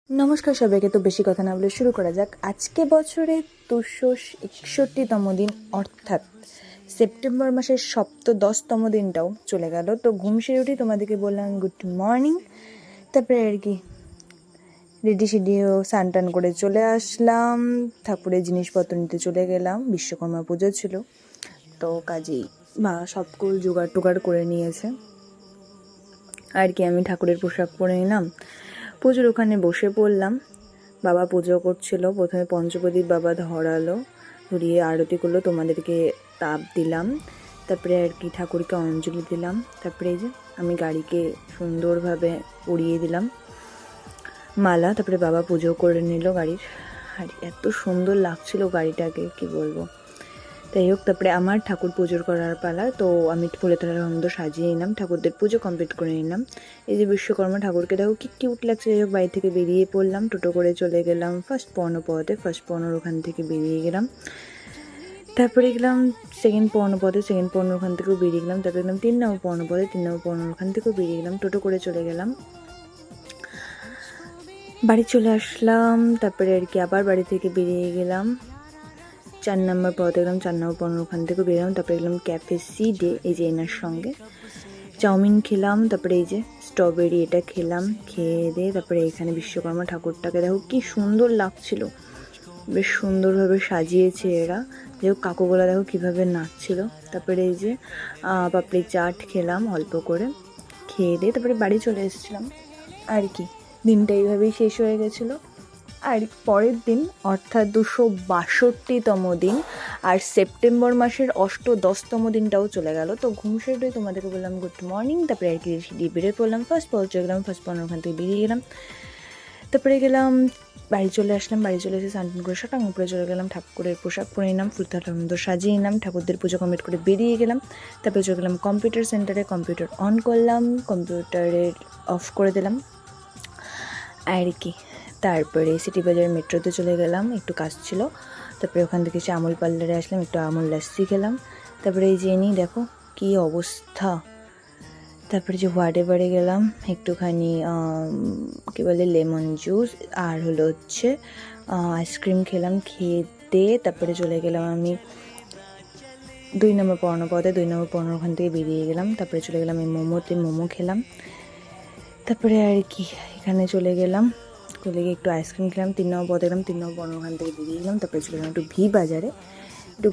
নমস্কার সবাইকে। তো বেশি কথা না বলে শুরু করা যাক। আজকে বছরে 261তম দিন, অর্থাৎ সেপ্টেম্বর মাসের 10তম দিনটাও চলে গেল। তো ঘুম সেরে উঠি তোমাদেরকে বললাম গুড মর্নিং। তারপরে আর কি রেডি সেডিও স্নান টান করে চলে আসলাম, ঠাকুরের জিনিসপত্র নিতে চলে গেলাম। বিশ্বকর্মা পুজো ছিল, তো কাজেই মা সবগুলো জোগাড় টোগাড় করে নিয়েছে আর কি। আমি ঠাকুরের পোশাক পরে নিলাম, পুজোর ওখানে বসে পড়লাম। বাবা পুজো করছিল। প্রথমে পঞ্চপ্রদীপ বাবা ধরালো, ধরিয়ে আরতি করলো, তোমাদেরকে তাপ দিলাম। তারপরে আর কি ঠাকুরকে অঞ্জলি দিলাম। তারপরে এই যে আমি গাড়িকে সুন্দরভাবে উড়িয়ে দিলাম মালা। তারপরে বাবা পুজো করে নিল গাড়ির। আর এত সুন্দর লাগছিল গাড়িটাকে, কি বলবো। যাই হোক, তারপরে আমার ঠাকুর পুজোর করার পালা। তো আমি ফুলে তোলার আনন্দ সাজিয়ে নিলাম, ঠাকুরদের পুজো কমপ্লিট করে নিলাম। এই যে বিশ্বকর্মা ঠাকুরকে দেখো কি কিউট লাগছে। যাই হোক, বাড়ি থেকে বেরিয়ে পড়লাম, টোটো করে চলে গেলাম ফার্স্ট পর্ণপদে। ফার্স্ট পর্ণর ওখান থেকে বেরিয়ে গেলাম। তারপরে গেলাম সেকেন্ড পর্ণপদে, সেকেন্ড পর্ণর ওখান থেকেও বেরিয়ে গেলাম। তারপরে গেলাম 3 নম্বর পর্ণপদে, 3 নম্বর পর্ণর ওখান থেকেও বেরিয়ে গেলাম। টোটো করে চলে গেলাম, বাড়ি চলে আসলাম। তারপরে আর কি আবার বাড়ি থেকে বেরিয়ে গেলাম 4 নম্বর পদে গেলাম, 4 নম্বর পর্ণর ওখান থেকে বেরোলাম। তারপরে গেলাম ক্যাফে সি ডে, এই যে এনার সঙ্গে চাউমিন খেলাম। তারপরে এই যে স্ট্রবেরি এটা খেলাম, খেয়ে দিয়ে তারপরে এখানে বিশ্বকর্মা ঠাকুরটাকে দেখো কি সুন্দর লাগছিল, বেশ সুন্দরভাবে সাজিয়েছে এরা। যাই হোক, কাকুগুলা দেখো কীভাবে নাচছিল। তারপরে এই যে পাপড়ি চাট খেলাম অল্প করে, খেয়ে দিয়ে তারপরে বাড়ি চলে এসেছিলাম আর কি। দিনটা এইভাবেই শেষ হয়ে গেছিলো। আর পরের দিন অর্থাৎ 262তম দিন, আর সেপ্টেম্বর মাসের 10তম দিনটাও চলে গেল। তো ঘুম সেরে তোমাদেরকে বললাম গুড মর্নিং। তারপরে আর কি দিয়ে বেরিয়ে পড়লাম, ফার্স্ট পৌঁছে গেলাম, ফার্স্ট পড়ার ওখান থেকে বেরিয়ে গেলাম। তারপরে গেলাম বাড়ি চলে আসলাম, বাড়ি চলে এসে স্নান করে শাটাং উপরে চলে গেলাম, ঠাকুরের পোশাক পরে নিলাম, ফুলতার সাজিয়ে নিলাম, ঠাকুরদের পুজো কমপ্লিট করে বেরিয়ে গেলাম। তারপরে চলে গেলাম কম্পিউটার সেন্টারে, কম্পিউটার অন করলাম, কম্পিউটারের অফ করে দিলাম আর কি। তারপরে সিটি বাজার মেট্রোতে চলে গেলাম, একটু কাজ ছিল। তারপরে ওখান থেকে এসে আমুল পার্লারে আসলাম, একটু আমুল লাস্সি খেলাম। তারপরে এই যে নিই দেখো কী অবস্থা। তারপরে যে হোয়াটএভারে গেলাম, একটুখানি কী বলে লেমন জুস আর হলো হচ্ছে আইসক্রিম খেলাম। খেতে তারপরে চলে গেলাম আমি 2 নম্বর পর্ণপদে, 2 নম্বর পর্ণ ওখান থেকে বেরিয়ে গেলাম। তারপরে চলে গেলাম এই মোমোতে, মোমো খেলাম। তারপরে আর কি এখানে চলে গেলাম, চলে গিয়ে একটু আইসক্রিম খেলাম। 3 নম্বর পদে গেলাম, 3 নম্বর পর্ণ ওখান থেকে বেরিয়ে গেলাম। তারপরে চলে গেলাম একটু ভি বাজারে, একটু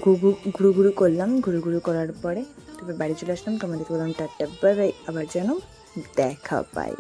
ঘুরু করলাম। ঘুরু করার পরে তারপরে বাড়ি চলে আসলাম। তোমাদেরকে বললাম টাটা বাই বাই, আবার যেন দেখা পাই।